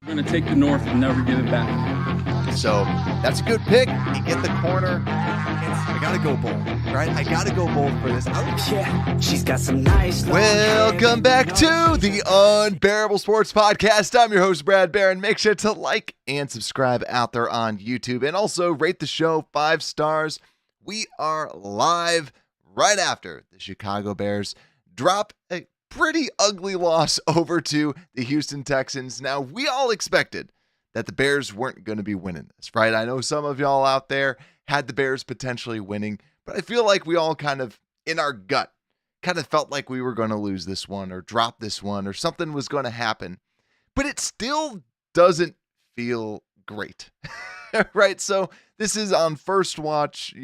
We're going to take the North and never give it back. So that's a good pick. You get the corner. I got to go bold, right? I got to go bold for this. Yeah, she's got some nice. Welcome back to the Unbearable Sports Podcast. I'm your host, Brad Barron. Make sure to like and subscribe out there on YouTube and also rate the show 5 stars. We are live right after the Chicago Bears drop a pretty ugly loss over to the Houston Texans. Now, we all expected that the Bears weren't going to be winning this, right? I know some of y'all out there had the Bears potentially winning, but I feel like we all kind of, in our gut, kind of felt like we were going to lose this one or drop this one or something was going to happen. But it still doesn't feel great, right? So this is on first watch,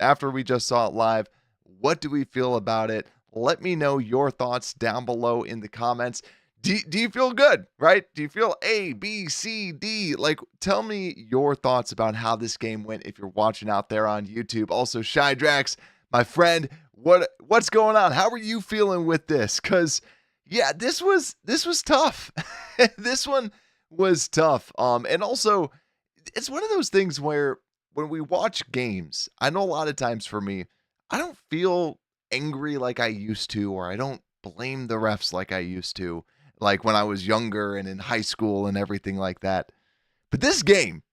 after we just saw it live. What do we feel about it? Let me know your thoughts down below in the comments. Do you feel good, right? Do you feel A, B, C, D? Like, tell me your thoughts about how this game went if you're watching out there on YouTube. Also, Shy Drax, my friend, what's going on? How are you feeling with this? Because, yeah, this was tough. This one was tough. And also, it's one of those things where when we watch games, I know a lot of times for me, I don't feel angry like I used to, or I don't blame the refs like I used to, like when I was younger and in high school and everything like that. But this game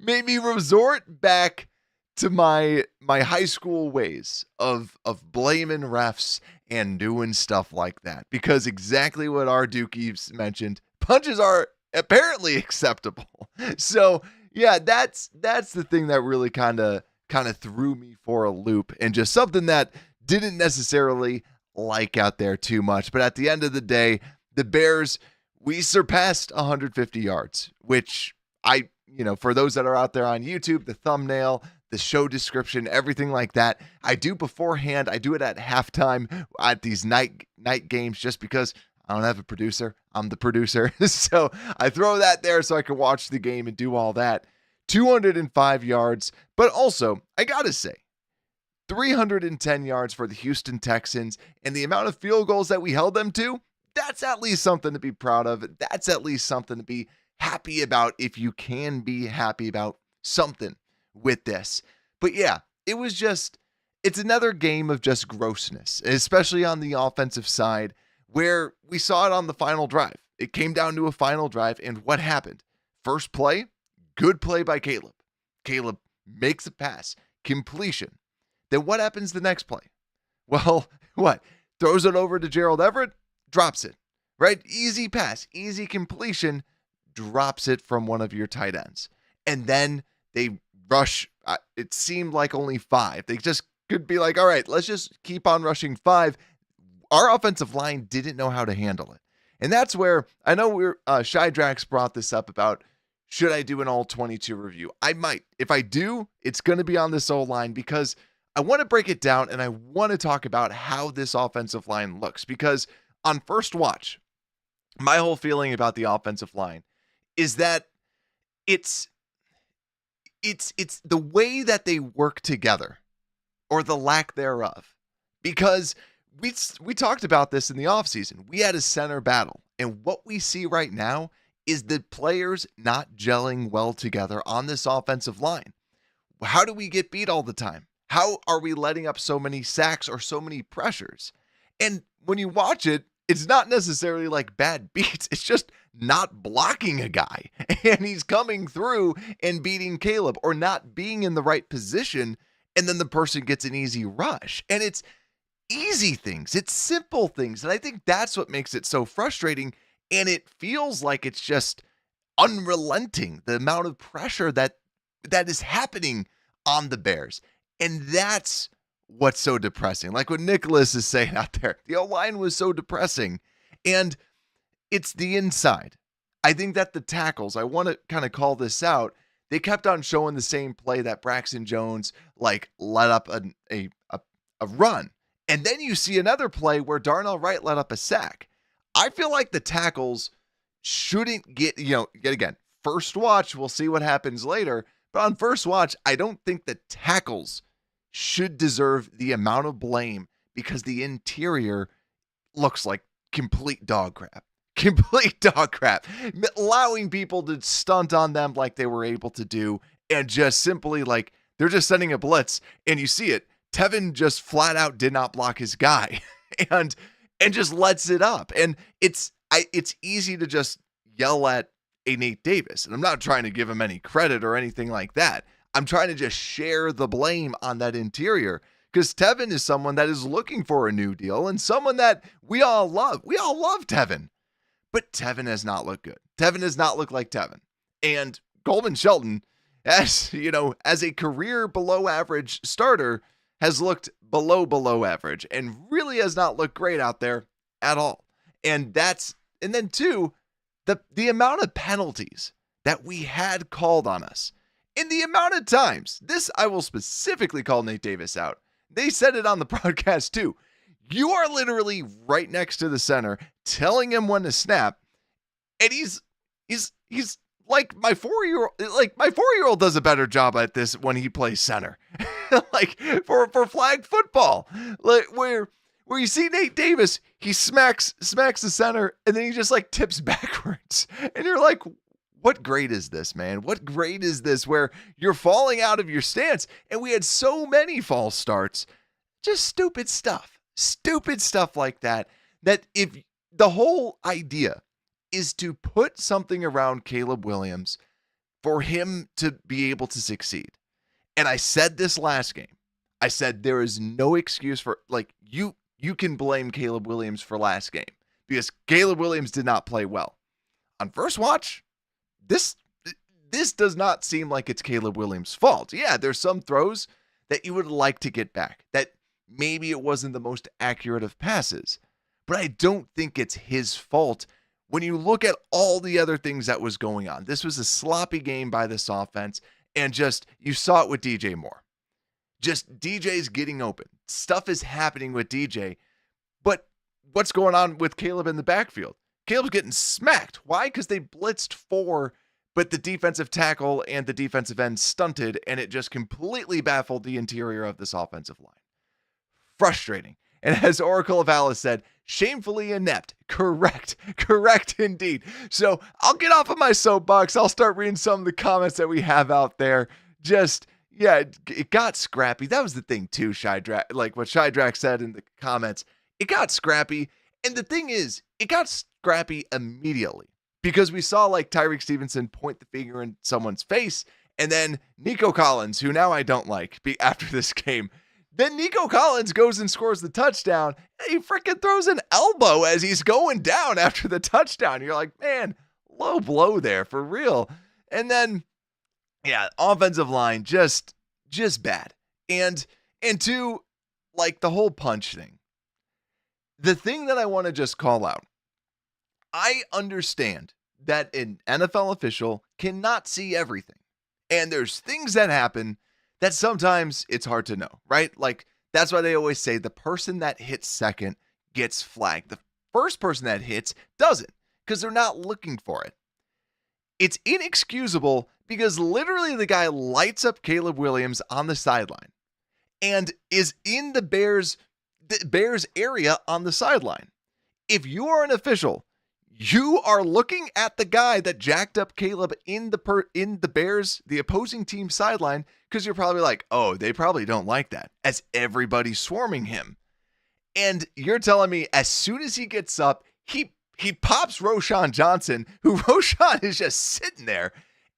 made me resort back to my high school ways of blaming refs and doing stuff like that, because exactly what our Dookies mentioned, punches are apparently acceptable. So yeah, that's the thing that really kind of threw me for a loop, and just something that didn't necessarily like out there too much. But at the end of the day, the Bears, we surpassed 150 yards, which for those that are out there on YouTube, the thumbnail, the show description, everything like that, I do beforehand. I do it at halftime at these night games just because I don't have a producer. I'm the producer. So I throw that there so I can watch the game and do all that. 205 yards, but also, I gotta say, 310 yards for the Houston Texans, and the amount of field goals that we held them to, that's at least something to be proud of. That's at least something to be happy about, if you can be happy about something with this. But yeah, it's another game of just grossness, especially on the offensive side, where we saw it on the final drive. It came down to a final drive, and what happened? First play, good play by Caleb. Caleb makes a pass, completion. Then what happens the next play? Well, what? Throws it over to Gerald Everett, drops it, right? Easy pass, easy completion, drops it from one of your tight ends. And then they rush, it seemed like only 5. They just could be like, all right, let's just keep on rushing 5. Our offensive line didn't know how to handle it. And that's where, I know Shy Drax brought this up about, should I do an all-22 review? I might. If I do, it's going to be on this O-line, because I want to break it down and I want to talk about how this offensive line looks. Because on first watch, my whole feeling about the offensive line is that it's the way that they work together, or the lack thereof. Because we talked about this in the offseason. We had a center battle. And what we see right now is the players not gelling well together on this offensive line. How do we get beat all the time? How are we letting up so many sacks or so many pressures? And when you watch it, it's not necessarily like bad beats. It's just not blocking a guy. And he's coming through and beating Caleb, or not being in the right position, and then the person gets an easy rush. And it's easy things. It's simple things. And I think that's what makes it so frustrating. And it feels like it's just unrelenting, the amount of pressure that is happening on the Bears. And that's what's so depressing. Like what Nicholas is saying out there, the O-line was so depressing. And it's the inside. I think that the tackles, I want to kind of call this out, they kept on showing the same play that Braxton Jones let up a run. And then you see another play where Darnell Wright let up a sack. I feel like the tackles shouldn't get, yet again, first watch, we'll see what happens later. But on first watch, I don't think the tackles should deserve the amount of blame, because the interior looks like complete dog crap. Complete dog crap. Allowing people to stunt on them like they were able to do, and just simply like they're just sending a blitz, and you see it. Tevin just flat out did not block his guy and just lets it up. And it's easy to just yell at a Nate Davis. And I'm not trying to give him any credit or anything like that. I'm trying to just share the blame on that interior, because Tevin is someone that is looking for a new deal and someone that we all love. We all love Tevin. But Tevin has not looked good. Tevin does not look like Tevin. And Coleman Shelton, as a career below average starter, has looked below average and really has not looked great out there at all. And then two, the amount of penalties that we had called on us and the amount of times, this I will specifically call Nate Davis out. They said it on the broadcast too. You are literally right next to the center telling him when to snap. And he's like my 4-year-old, my 4-year-old does a better job at this when he plays center. Like for flag football, like where you see Nate Davis, he smacks the center and then he just like tips backwards. And you're like, what grade is this, man? What grade is this where you're falling out of your stance? And we had so many false starts, just stupid stuff like that if the whole idea is to put something around Caleb Williams for him to be able to succeed. And I said this last game. I said there is no excuse for, like, you can blame Caleb Williams for last game because Caleb Williams did not play well. On first watch, this does not seem like it's Caleb Williams' fault. Yeah, there's some throws that you would like to get back, that maybe it wasn't the most accurate of passes, but I don't think it's his fault when you look at all the other things that was going on. This was a sloppy game by this offense, and just, you saw it with DJ Moore. Just DJ's getting open. Stuff is happening with DJ, but what's going on with Caleb in the backfield? Caleb's getting smacked. Why? Because they blitzed 4, but the defensive tackle and the defensive end stunted, and it just completely baffled the interior of this offensive line. Frustrating. And as Oracle of Alice said, shamefully inept. Correct indeed. So I'll get off of my soapbox. I'll start reading some of the comments that we have out there. Just, yeah, it got scrappy. That was the thing too, Shydrak. Like what Shydrak said in the comments, it got scrappy. And the thing is, it got scrappy immediately because we saw like Tyreek Stevenson point the finger in someone's face, and then Nico Collins, who now I don't like, after this game. Then Nico Collins goes and scores the touchdown. And he freaking throws an elbow as he's going down after the touchdown. You're like, man, low blow there for real. And then, yeah, offensive line just bad. And two, like the whole punch thing. The thing that I want to just call out, I understand that an NFL official cannot see everything. And there's things that happen that sometimes it's hard to know, right? Like, that's why they always say the person that hits second gets flagged. The first person that hits doesn't, because they're not looking for it. It's inexcusable because literally the guy lights up Caleb Williams on the sideline and is in the Bears area on the sideline. If you are an official, you are looking at the guy that jacked up Caleb in the Bears, the opposing team sideline, because you're probably like, oh, they probably don't like that, as everybody's swarming him. And you're telling me as soon as he gets up, he pops Roschon Johnson, who Roschon is just sitting there.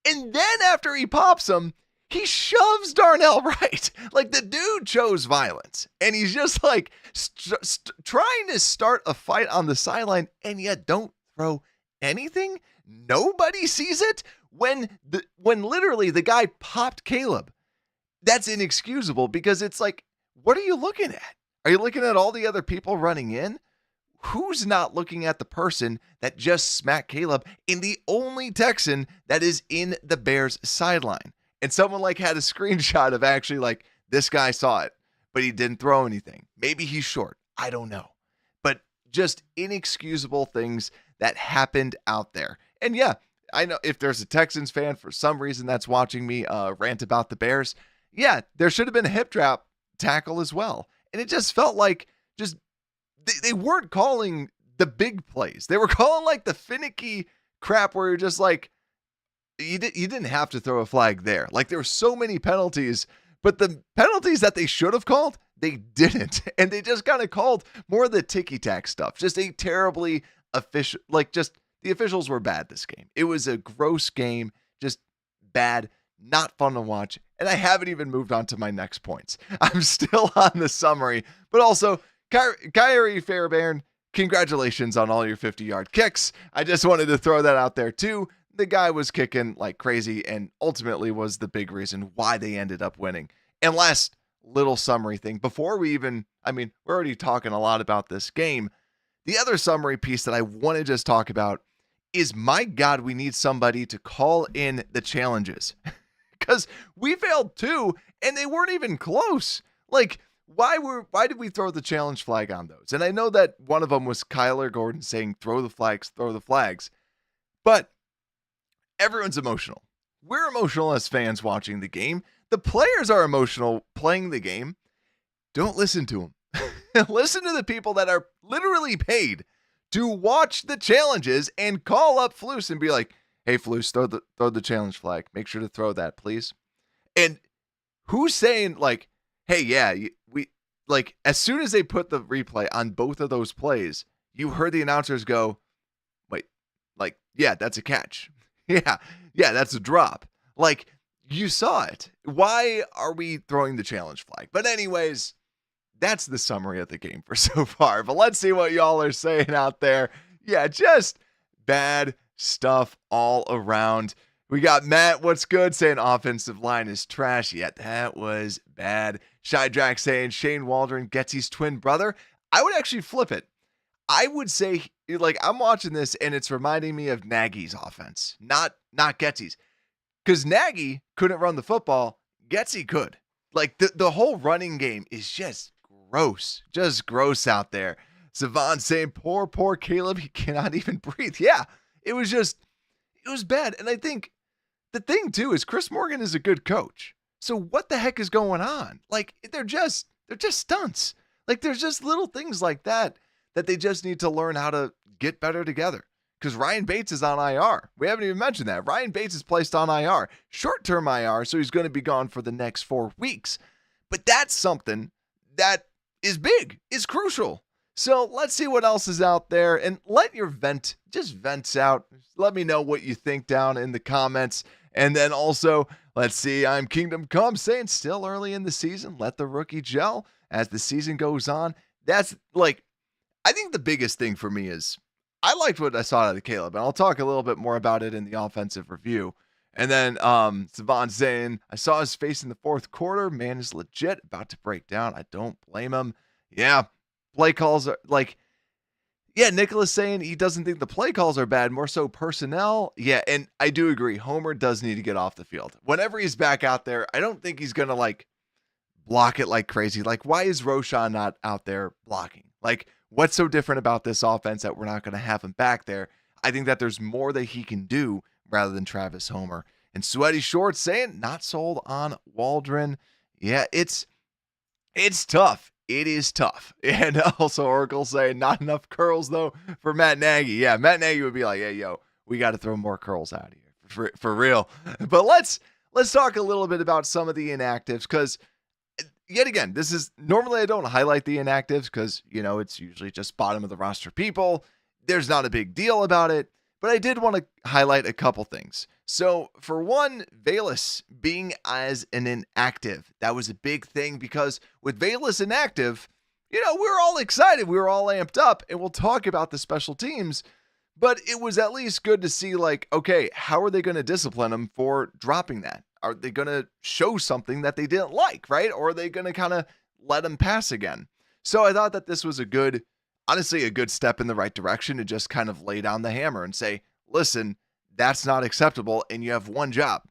And then after he pops him, he shoves Darnell Wright. Like, the dude chose violence. And he's just like trying to start a fight on the sideline, and yet don't throw anything. Nobody sees it when literally the guy popped Caleb. That's inexcusable because it's like, what are you looking at? Are you looking at all the other people running in? Who's not looking at the person that just smacked Caleb in the only Texan that is in the Bears sideline? And someone like had a screenshot of actually like, this guy saw it, but he didn't throw anything. Maybe he's short. I don't know. But just inexcusable things that happened out there. And yeah, I know if there's a Texans fan for some reason that's watching me rant about the Bears, yeah, there should have been a hip drop tackle as well. And it just felt like they weren't calling the big plays. They were calling like the finicky crap where you're just like, you didn't have to throw a flag there. Like there were so many penalties, but the penalties that they should have called, they didn't. And they just kind of called more of the ticky-tack stuff. Just a terribly official, like just the officials were bad this game. It was a gross game, just bad, not fun to watch. And I haven't even moved on to my next points. I'm still on the summary, but also Kyrie Fairbairn, congratulations on all your 50-yard kicks. I just wanted to throw that out there too. The guy was kicking like crazy and ultimately was the big reason why they ended up winning. And last little summary thing, before we even, we're already talking a lot about this game. The other summary piece that I want to just talk about is, my God, we need somebody to call in the challenges. Because we failed too, and they weren't even close. Like, why did we throw the challenge flag on those? And I know that one of them was Kyler Gordon saying, throw the flags. But everyone's emotional. We're emotional as fans watching the game. The players are emotional playing the game. Don't listen to them. Listen to the people that are literally paid to watch the challenges and call up Flus and be like, hey, Flus, throw the challenge flag. Make sure to throw that, please. And who's saying like, hey, yeah, we like, as soon as they put the replay on both of those plays, you heard the announcers go, wait, like, yeah, that's a catch. Yeah, that's a drop. Like, you saw it. Why are we throwing the challenge flag? But anyways, that's the summary of the game for so far. But let's see what y'all are saying out there. Yeah, just bad stuff all around. We got Matt, what's good, saying offensive line is trash. Yeah, that was bad. Shy Jack saying Shane Waldron gets his twin brother. I would actually flip it. I would say, like, I'm watching this and it's reminding me of Nagy's offense, not Getsy's. Because Nagy couldn't run the football, Getsy could. Like, the whole running game is just gross out there. Savon saying, poor Caleb, he cannot even breathe. Yeah, it was bad. And I think the thing too is Chris Morgan is a good coach. So what the heck is going on? Like, they're just stunts. Like, there's just little things like that they just need to learn how to get better together. Because Ryan Bates is on IR. We haven't even mentioned that. Ryan Bates is placed on IR. Short-term IR, so he's going to be gone for the next 4 weeks. But that's something that is big, is crucial. So let's see what else is out there. And let your vents out. Let me know what you think down in the comments. And then also, let's see, I'm Kingdom Come saying still early in the season. Let the rookie gel as the season goes on. That's like, I think the biggest thing for me is I liked what I saw out of Caleb, and I'll talk a little bit more about it in the offensive review. And then Savon saying, I saw his face in the fourth quarter. Man is legit, about to break down. I don't blame him. Yeah, play calls are like, yeah, Nicholas saying he doesn't think the play calls are bad, more so personnel. Yeah, and I do agree. Homer does need to get off the field. Whenever he's back out there, I don't think he's going to like block it like crazy. Like, why is Roshan not out there blocking? Like, what's so different about this offense that we're not going to have him back there? I think that there's more that he can do rather than Travis Homer. And Sweaty Shorts saying, not sold on Waldron. Yeah, it's tough. It is tough. And also Oracle saying, not enough curls, though, for Matt Nagy. Yeah, Matt Nagy would be like, hey, yo, we got to throw more curls out of here for real. But let's talk a little bit about some of the inactives, because yet again, this is normally I don't highlight the inactives because, it's usually just bottom of the roster people. There's not a big deal about it, but I did want to highlight a couple things. So for one, Velus being as an inactive, that was a big thing because with Velus inactive, we were all excited. We were all amped up, and we'll talk about the special teams, but it was at least good to see like, okay, how are they going to discipline him for dropping that? Are they going to show something that they didn't like, right? Or are they going to kind of let him pass again? So I thought that this was honestly a good step in the right direction to just kind of lay down the hammer and say, listen, that's not acceptable. And you have one job.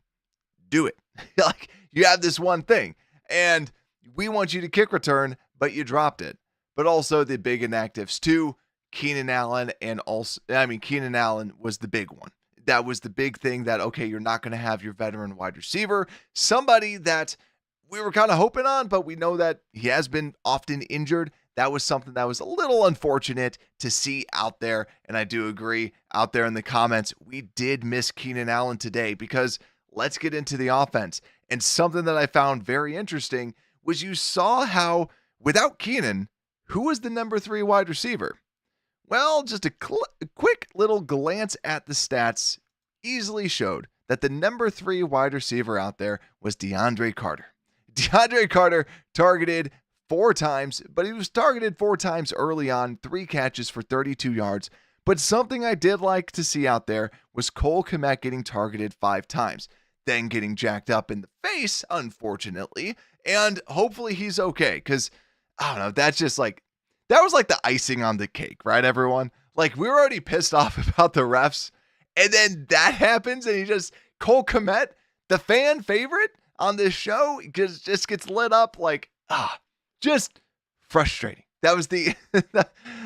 Do it. Like, you have this one thing and we want you to kick return, but you dropped it. But also the big inactives too, Keenan Allen Keenan Allen was the big one. That was the big thing that, okay, you're not going to have your veteran wide receiver, somebody that we were kind of hoping on, but we know that he has been often injured. that was something that was a little unfortunate to see out there. And I do agree out there in the comments, we did miss Keenan Allen today, because let's get into the offense. And something that I found very interesting was you saw how without Keenan, who was the number 3 wide receiver? Well, just a quick little glance at the stats easily showed that the number 3 wide receiver out there was DeAndre Carter. DeAndre Carter targeted 4 times, but he was targeted 4 times early on, 3 catches for 32 yards. But something I did like to see out there was Cole Kmet getting targeted 5 times, then getting jacked up in the face, unfortunately, and hopefully he's okay, because, I don't know, that's just like, that was like the icing on the cake, right, everyone? Like, we were already pissed off about the refs, and then that happens, and Cole Kmet, the fan favorite on this show, just gets lit up like, just frustrating. That was the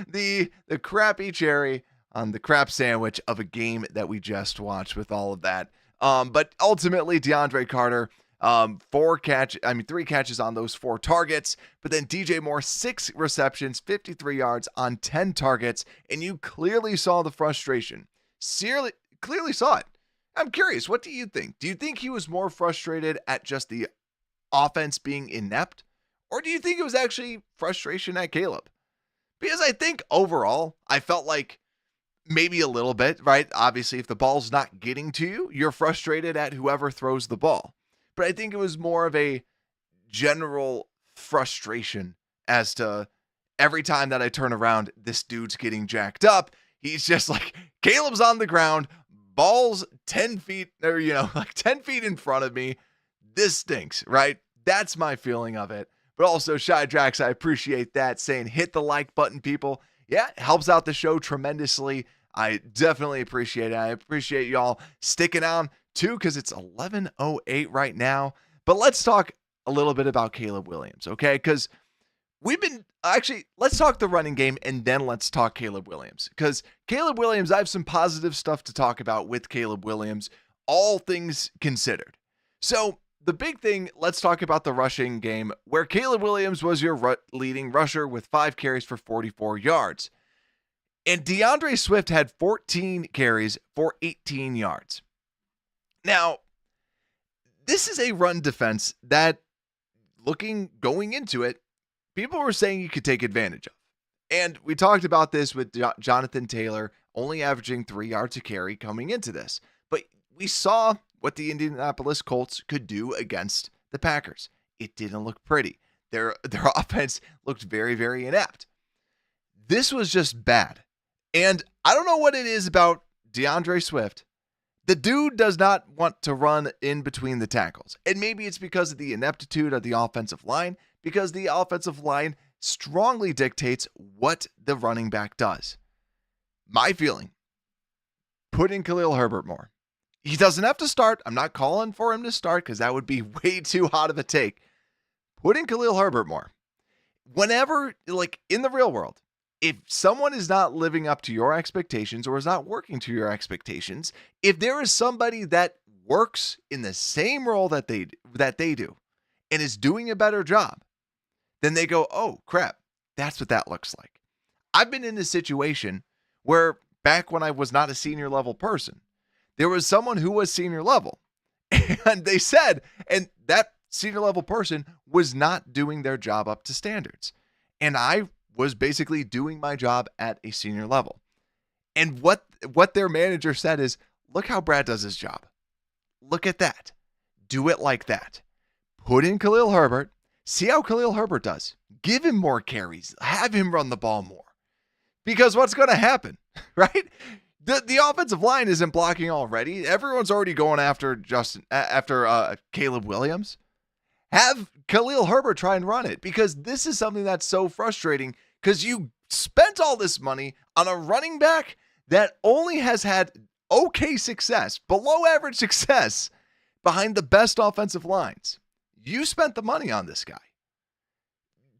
the crappy cherry on the crap sandwich of a game that we just watched with all of that. But ultimately, DeAndre Carter, 3 catches on those 4 targets. But then DJ Moore, 6 receptions, 53 yards on 10 targets. And you clearly saw the frustration. Clearly saw it. I'm curious, what do you think? Do you think he was more frustrated at just the offense being inept? Or do you think it was actually frustration at Caleb? Because I think overall, I felt like maybe a little bit, right? Obviously, if the ball's not getting to you, you're frustrated at whoever throws the ball. But I think it was more of a general frustration as to every time that I turn around, this dude's getting jacked up. He's just like, Caleb's on the ground, ball's 10 feet, or, like 10 feet in front of me. This stinks, right? That's my feeling of it. But also, Shy Drax, I appreciate that, saying hit the like button, people. Yeah, it helps out the show tremendously. I definitely appreciate it. I appreciate y'all sticking on too, because it's 11:08 right now. But let's talk a little bit about Caleb Williams, okay? Because let's talk the running game, and then let's talk Caleb Williams. Because Caleb Williams, I have some positive stuff to talk about with Caleb Williams, all things considered. So the big thing, let's talk about the rushing game, where Caleb Williams was your leading rusher with 5 carries for 44 yards. And DeAndre Swift had 14 carries for 18 yards. Now, this is a run defense that, going into it, people were saying you could take advantage of. And we talked about this with Jonathan Taylor only averaging 3 yards a carry coming into this. But we saw what the Indianapolis Colts could do against the Packers. It didn't look pretty. Their offense looked very, very inept. This was just bad. And I don't know what it is about DeAndre Swift. The dude does not want to run in between the tackles. And maybe it's because of the ineptitude of the offensive line, because the offensive line strongly dictates what the running back does. My feeling, put in Khalil Herbert more. He doesn't have to start. I'm not calling for him to start because that would be way too hot of a take. Put in Khalil Herbert more. Whenever, like in the real world, if someone is not living up to your expectations or is not working to your expectations, if there is somebody that works in the same role that they do and is doing a better job, then they go, oh crap, that's what that looks like. I've been in this situation where back when I was not a senior level person, there was someone who was senior level, and they said, and that senior level person was not doing their job up to standards. And I was basically doing my job at a senior level. And what their manager said is, look how Brad does his job. Look at that. Do it like that. Put in Khalil Herbert. See how Khalil Herbert does. Give him more carries. Have him run the ball more. Because what's going to happen, right? The offensive line isn't blocking already. Everyone's already going after Caleb Williams. Have Khalil Herbert try and run it, because this is something that's so frustrating, because you spent all this money on a running back that only has had okay success, below average success, behind the best offensive lines. You spent the money on this guy.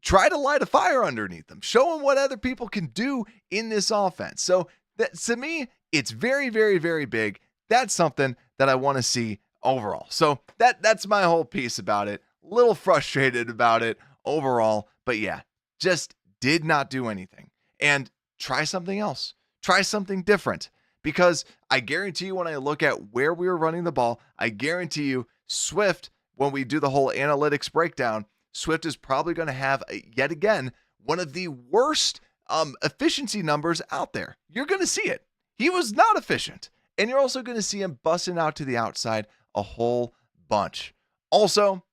Try to light a fire underneath them. Show him what other people can do in this offense. So that, to me, it's very, very, very big. That's something that I want to see overall. So that's my whole piece about it. Little frustrated about it overall, but yeah, just did not do anything. And try something else. Try something different. Because I guarantee you when I look at where we were running the ball, I guarantee you Swift, when we do the whole analytics breakdown, Swift is probably going to have, yet again, one of the worst efficiency numbers out there. You're going to see it. He was not efficient. And you're also going to see him busting out to the outside a whole bunch. Also,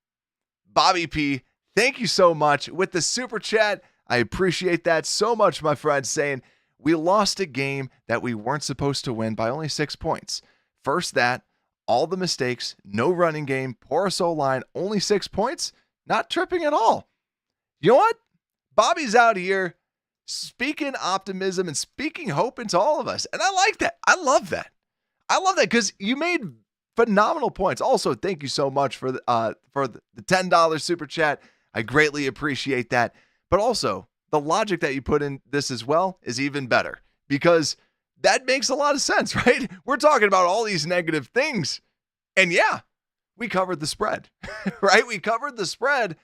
Bobby P, thank you so much with the super chat. I appreciate that so much, my friend, saying we lost a game that we weren't supposed to win by only 6 points. First that, all the mistakes, no running game, porous O-line, only 6 points, not tripping at all. You know what? Bobby's out here speaking optimism and speaking hope into all of us. And I like that. I love that. I love that because you made phenomenal points. Also, thank you so much for the $10 super chat. I greatly appreciate that. But also, the logic that you put in this as well is even better because that makes a lot of sense, right? We're talking about all these negative things. And yeah, we covered the spread, right? We covered the spread,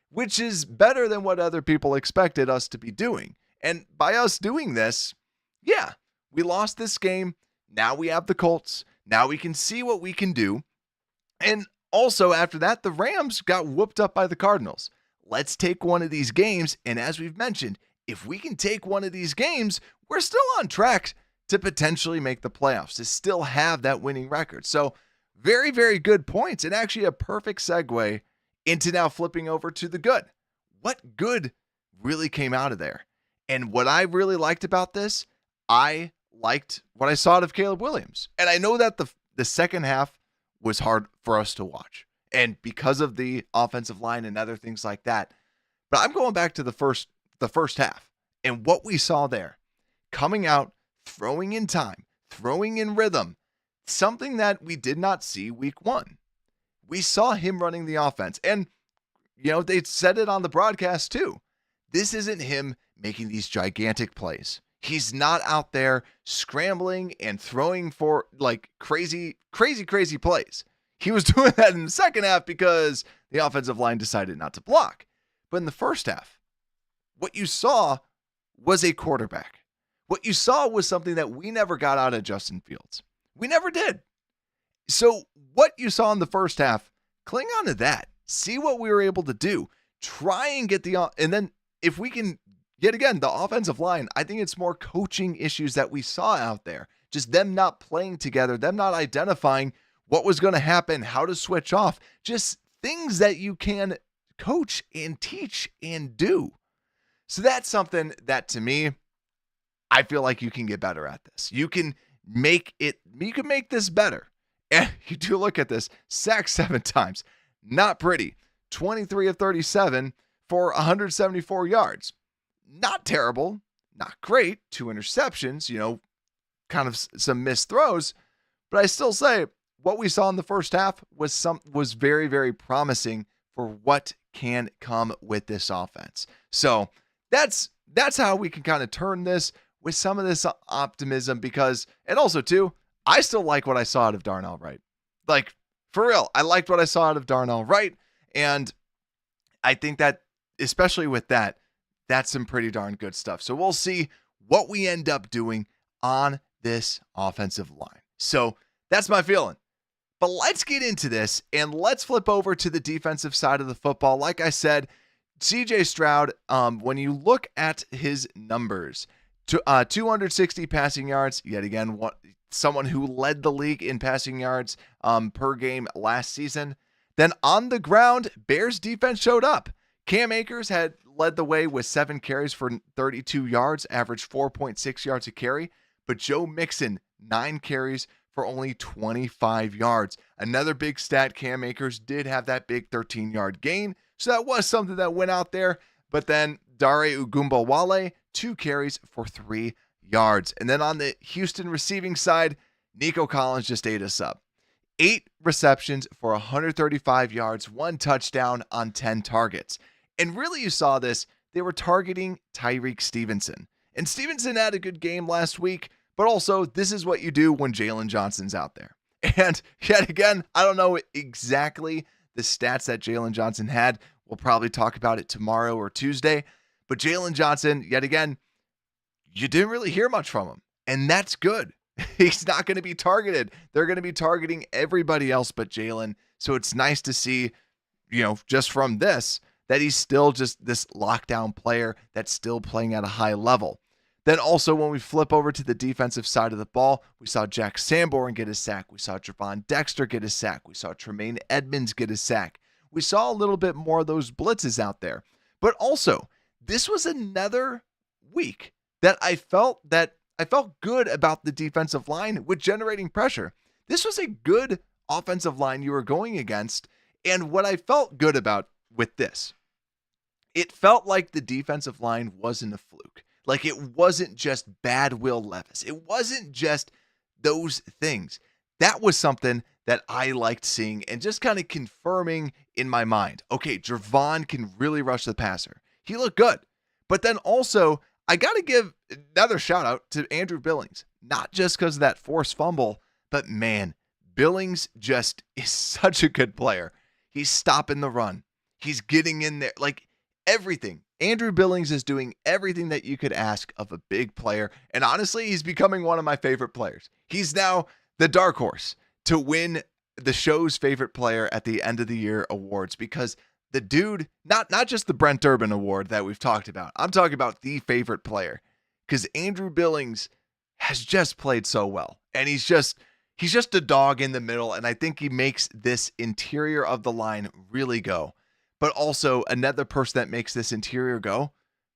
which is better than what other people expected us to be doing. And by us doing this, yeah, we lost this game. Now we have the Colts. Now we can see what we can do. And also after that, the Rams got whooped up by the Cardinals. Let's take one of these games. And as we've mentioned, if we can take one of these games, we're still on track to potentially make the playoffs, to still have that winning record. So very, very good points and actually a perfect segue into now flipping over to the good. What good really came out of there? And what I really liked about this, I liked what I saw out of Caleb Williams. And I know that the second half was hard for us to watch. And because of the offensive line and other things like that. But I'm going back to the first half and what we saw there. Coming out, throwing in time, throwing in rhythm. Something that we did not see week one. We saw him running the offense. And, they said it on the broadcast too. This isn't him making these gigantic plays. He's not out there scrambling and throwing for like crazy plays. He was doing that in the second half because the offensive line decided not to block. But in the first half, what you saw was a quarterback. What you saw was something that we never got out of Justin Fields. We never did. So what you saw in the first half, cling on to that. See what we were able to do. Try and get and then if we can, yet again, the offensive line, I think it's more coaching issues that we saw out there. Just them not playing together, them not identifying what was going to happen, how to switch off, just things that you can coach and teach and do. So that's something that to me, I feel like you can get better at this. You can make this better. And you do look at this, sacked 7 times, not pretty. 23 of 37 for 174 yards. Not terrible, not great. 2 interceptions, kind of some missed throws. But I still say what we saw in the first half was very, very promising for what can come with this offense. So that's how we can kind of turn this with some of this optimism because, and also too, I still like what I saw out of Darnell Wright. Like, for real, I liked what I saw out of Darnell Wright. And I think that, especially with that, that's some pretty darn good stuff. So we'll see what we end up doing on this offensive line. So that's my feeling. But let's get into this and let's flip over to the defensive side of the football. Like I said, CJ Stroud, when you look at his numbers, 260 passing yards, yet again, someone who led the league in passing yards per game last season. Then on the ground, Bears defense showed up. Cam Akers had led the way with 7 carries for 32 yards, averaged 4.6 yards a carry. But Joe Mixon, 9 carries for only 25 yards. Another big stat, Cam Akers did have that big 13-yard gain. So that was something that went out there. But then Dare Ogunbowale, 2 carries for 3 yards. And then on the Houston receiving side, Nico Collins just ate us up. 8 receptions for 135 yards, 1 touchdown on 10 targets. And really you saw this, they were targeting Tyreek Stevenson. And Stevenson had a good game last week, but also this is what you do when Jalen Johnson's out there. And yet again, I don't know exactly the stats that Jalen Johnson had. We'll probably talk about it tomorrow or Tuesday. But Jalen Johnson, yet again, you didn't really hear much from him. And that's good. He's not going to be targeted. They're going to be targeting everybody else but Jalen. So it's nice to see, just from this, that he's still just this lockdown player that's still playing at a high level. Then also when we flip over to the defensive side of the ball, we saw Jack Sanborn get his sack. We saw Javon Dexter get his sack. We saw Tremaine Edmonds get his sack. We saw a little bit more of those blitzes out there. But also, this was another week that I felt good about the defensive line with generating pressure. This was a good offensive line you were going against. And what I felt good about with this, it felt like the defensive line wasn't a fluke. Like it wasn't just bad Will Levis. It wasn't just those things. That was something that I liked seeing and just kind of confirming in my mind. Okay, Javon can really rush the passer. He looked good. But then also, I got to give another shout out to Andrew Billings. Not just because of that forced fumble, but man, Billings just is such a good player. He's stopping the run. He's getting in there. Like everything. Andrew Billings is doing everything that you could ask of a big player. And honestly, he's becoming one of my favorite players. He's now the dark horse to win the show's favorite player at the end of the year awards, because the dude, not just the Brent Durbin award that we've talked about. I'm talking about the favorite player, because Andrew Billings has just played so well. And he's just a dog in the middle. And I think he makes this interior of the line really go. But also another person that makes this interior go,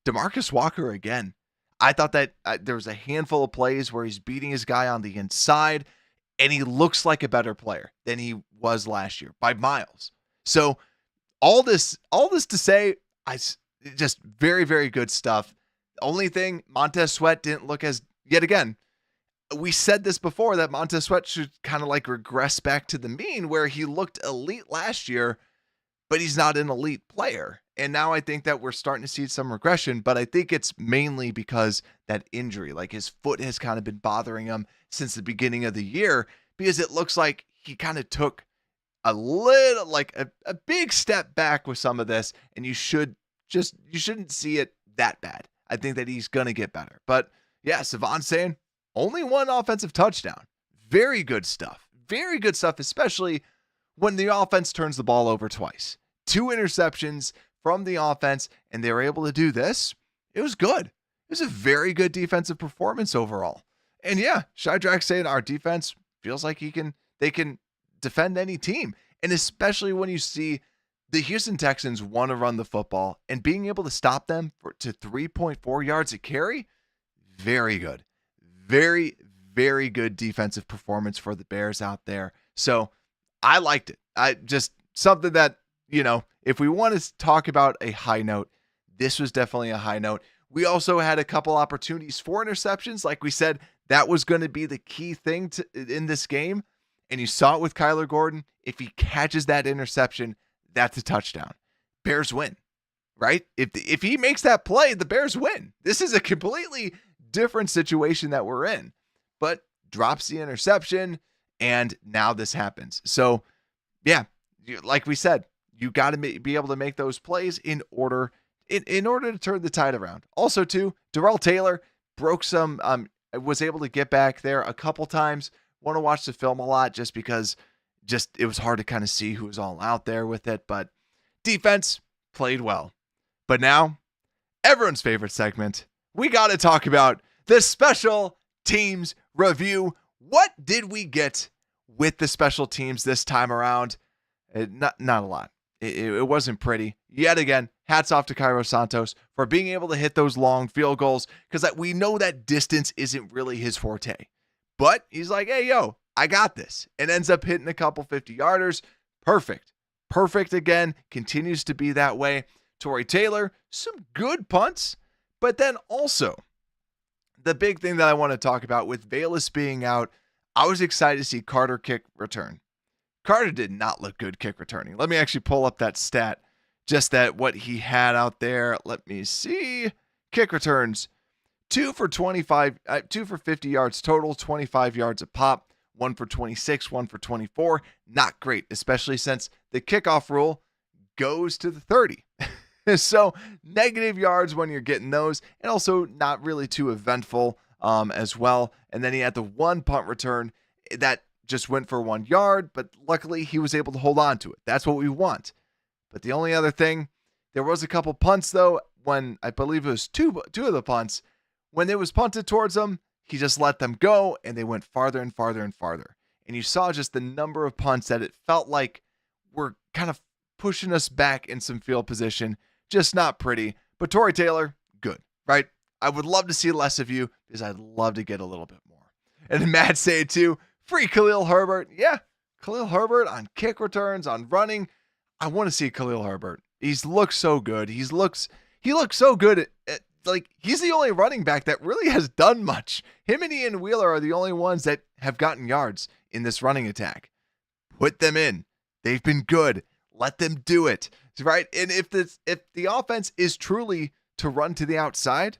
DeMarcus Walker again. I thought that there was a handful of plays where he's beating his guy on the inside, and he looks like a better player than he was last year by miles. So all this to say, just very, very good stuff. The only thing, Montez Sweat didn't look as, yet again, we said this before, that Montez Sweat should kind of like regress back to the mean where he looked elite last year, but he's not an elite player. And now I think that we're starting to see some regression, but I think it's mainly because that injury, like his foot has kind of been bothering him since the beginning of the year, because it looks like he kind of took a little, like a big step back with some of this, and you shouldn't see it that bad. I think that he's going to get better. But yeah, Savon saying only one offensive touchdown. Very good stuff. Very good stuff, especially when the offense turns the ball over twice. 2 interceptions from the offense, and they were able to do this. It was good. It was a very good defensive performance overall. And yeah, Shadrack saying our defense feels like they can defend any team. And especially when you see the Houston Texans want to run the football and being able to stop them to 3.4 yards a carry, very good. Very, very good defensive performance for the Bears out there. So I liked it. I just something that, if we want to talk about a high note, this was definitely a high note. We also had a couple opportunities for interceptions. Like we said, that was going to be the key thing in this game. And you saw it with Kyler Gordon. If he catches that interception, that's a touchdown. Bears win, right? If he makes that play, the Bears win. This is a completely different situation that we're in. But drops the interception, and now this happens. So, yeah, like we said, you got to be able to make those plays in order to turn the tide around. Also, too, Darrell Taylor broke some, was able to get back there a couple times. Want to watch the film a lot just because it was hard to kind of see who was all out there with it. But defense played well. But now, everyone's favorite segment, we got to talk about the special teams review. What did we get with the special teams this time around? Not a lot. It wasn't pretty. Yet again, hats off to Cairo Santos for being able to hit those long field goals, because we know that distance isn't really his forte. But he's like, hey, yo, I got this. And ends up hitting a couple 50-yarders. Perfect. Perfect again. Continues to be that way. Torrey Taylor, some good punts. But then also, the big thing that I want to talk about with Bayless being out, I was excited to see Carter kick return. Carter did not look good kick returning. Let me actually pull up that stat, just that what he had out there. Let me see. Kick returns, 2 for 25, 2 for 50 yards total, 25 yards a pop, 1 for 26, 1 for 24. Not great, especially since the kickoff rule goes to the 30. So negative yards when you're getting those, and also not really too eventful as well. And then he had the one punt return that just went for 1 yard, but luckily he was able to hold on to it. That's what we want. But the only other thing, there was a couple punts though, when I believe it was two of the punts, when it was punted towards him, he just let them go and they went farther and farther and farther. And you saw just the number of punts that it felt like were kind of pushing us back in some field position. Just not pretty. But Torrey Taylor, good, right? I would love to see less of you because I'd love to get a little bit more. And then Matt said too, free Khalil Herbert. Yeah, Khalil Herbert on kick returns, on running. I want to see Khalil Herbert. He's looked so good. He looks so good at like he's the only running back that really has done much. Him and Ian Wheeler are the only ones that have gotten yards in this running attack. Put them in. They've been good. Let them do it. Right? And if the offense is truly to run to the outside,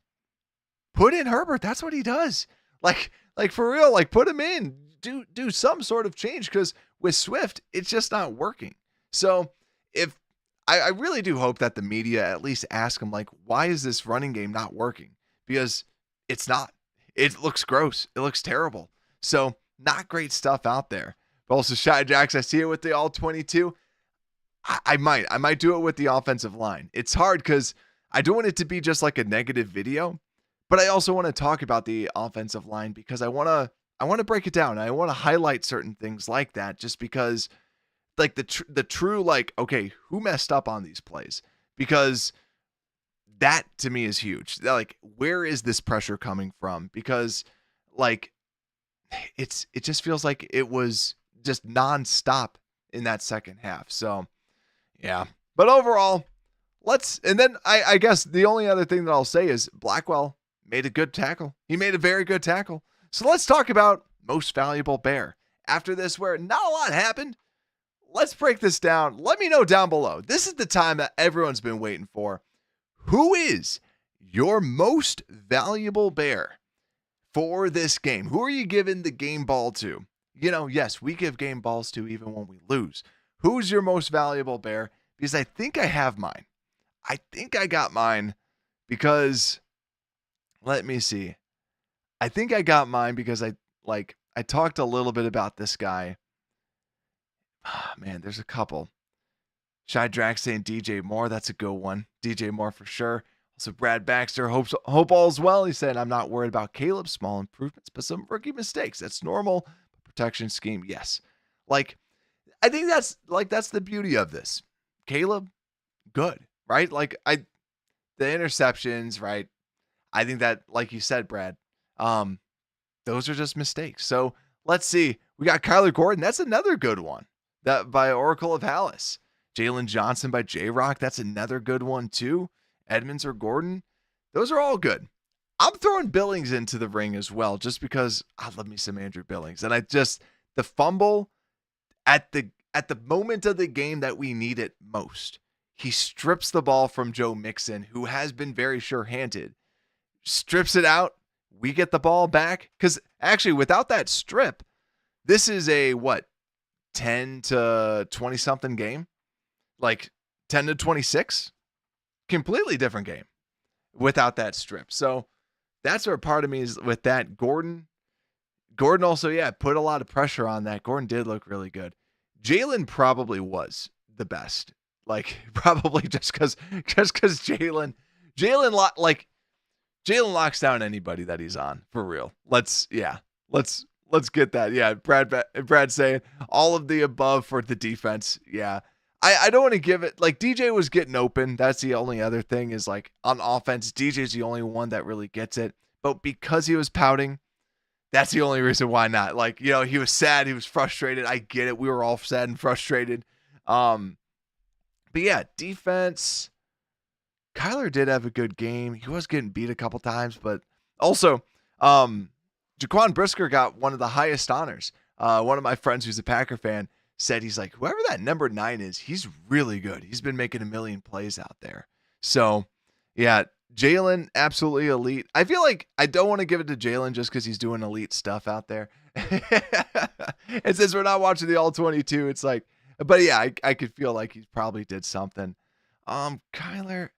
put in Herbert. That's what he does. Like for real, like put him in. Do some sort of change, because with Swift, it's just not working. So if I really do hope that the media at least ask him, like, why is this running game not working? Because it's not. It looks gross. It looks terrible. So not great stuff out there. But also Shy Jacks, I see it with the all 22. I might do it with the offensive line. It's hard because I don't want it to be just like a negative video, but I also want to talk about the offensive line because I want to break it down. I want to highlight certain things like that, just because like the true, like, okay, who messed up on these plays? Because that to me is huge. Like, where is this pressure coming from? Because like it just feels like it was just nonstop in that second half. So yeah, but overall, and then I guess the only other thing that I'll say is Blackwell made a good tackle. He made a very good tackle. So let's talk about most valuable Bear. After this, where not a lot happened, let's break this down. Let me know down below. This is the time that everyone's been waiting for. Who is your most valuable Bear for this game? Who are you giving the game ball to? You know, yes, we give game balls to even when we lose. Who's your most valuable Bear? Because I think I have mine. I think I got mine because, let me see. I think I got mine because I talked a little bit about this guy. Oh, man, there's a couple. Shy Drax saying DJ Moore. That's a good one. DJ Moore for sure. Also, Brad Baxter, hope all's well. He said, I'm not worried about Caleb. Small improvements, but some rookie mistakes. That's normal. Protection scheme, yes. Like, I think that's the beauty of this. Caleb, good, right? Like the interceptions, right? I think that, like you said, Brad, those are just mistakes. So let's see. We got Kyler Gordon. That's another good one. That by Oracle of Hallis. Jalen Johnson by J-Rock. That's another good one too. Edmonds or Gordon. Those are all good. I'm throwing Billings into the ring as well, just because I love me some Andrew Billings. And the fumble at the moment of the game that we need it most. He strips the ball from Joe Mixon, who has been very sure-handed. Strips it out. We get the ball back. Because actually, without that strip, this is a, 10 to 20-something game? Like 10 to 26? Completely different game without that strip. So that's where part of me is with that. Gordon also, put a lot of pressure on that. Gordon did look really good. Jalen probably was the best. Like, probably just because Jalen locks down anybody that he's on, for real. Let's get that. Yeah, Brad saying all of the above for the defense. Yeah. I don't want to give it, like, DJ was getting open. That's the only other thing is, like, on offense, DJ's the only one that really gets it. But because he was pouting, that's the only reason why not. Like, you know, he was sad. He was frustrated. I get it. We were all sad and frustrated. But yeah, defense. Kyler did have a good game. He was getting beat a couple times, but also, Jaquan Brisker got one of the highest honors. One of my friends who's a Packer fan said, he's like, whoever that number 9 is, he's really good. He's been making a million plays out there. So yeah, Jalen, absolutely elite. I feel like I don't want to give it to Jalen just because he's doing elite stuff out there. And since we're not watching the all 22, it's like, but yeah, I could feel like he probably did something. Kyler.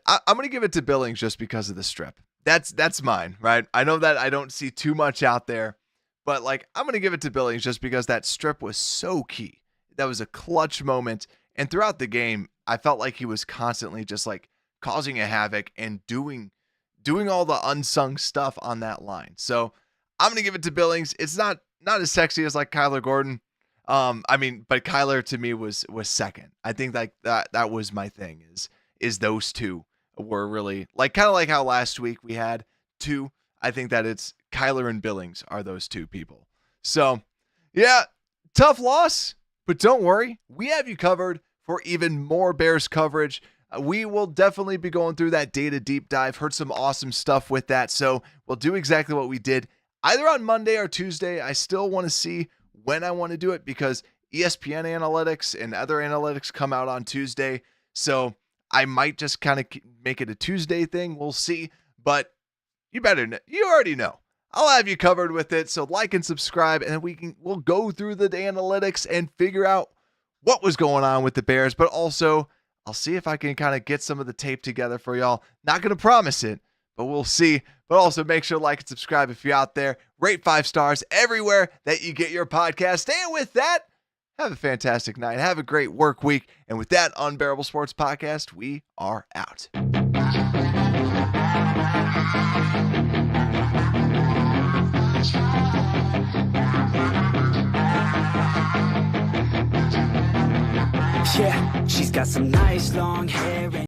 I'm going to give it to Billings just because of the strip. That's mine, right? I know that I don't see too much out there, but like I'm going to give it to Billings just because that strip was so key. That was a clutch moment. And throughout the game, I felt like he was constantly just like causing a havoc and doing all the unsung stuff on that line. So I'm going to give it to Billings. It's not as sexy as like Kyler Gordon. But Kyler to me was second. I think like that was my thing is those two were really like kind of like how last week we had two. I think that it's Kyler and Billings are those two people. So yeah, tough loss, but don't worry. We have you covered for even more Bears coverage. We will definitely be going through that data deep dive. Heard some awesome stuff with that. So we'll do exactly what we did either on Monday or Tuesday. I still want to see when I want to do it because ESPN analytics and other analytics come out on Tuesday. So I might just kind of make it a Tuesday thing. We'll see, but you already know. I'll have you covered with it. So like and subscribe, and we'll go through the analytics and figure out what was going on with the Bears, but also I'll see if I can kind of get some of the tape together for y'all. Not going to promise it, but we'll see. But also make sure to like and subscribe if you're out there. Rate 5 stars everywhere that you get your podcast. And with that, have a fantastic night. Have a great work week. And with that Unbearable Sports Podcast, we are out. Yeah, she's got some nice long hair.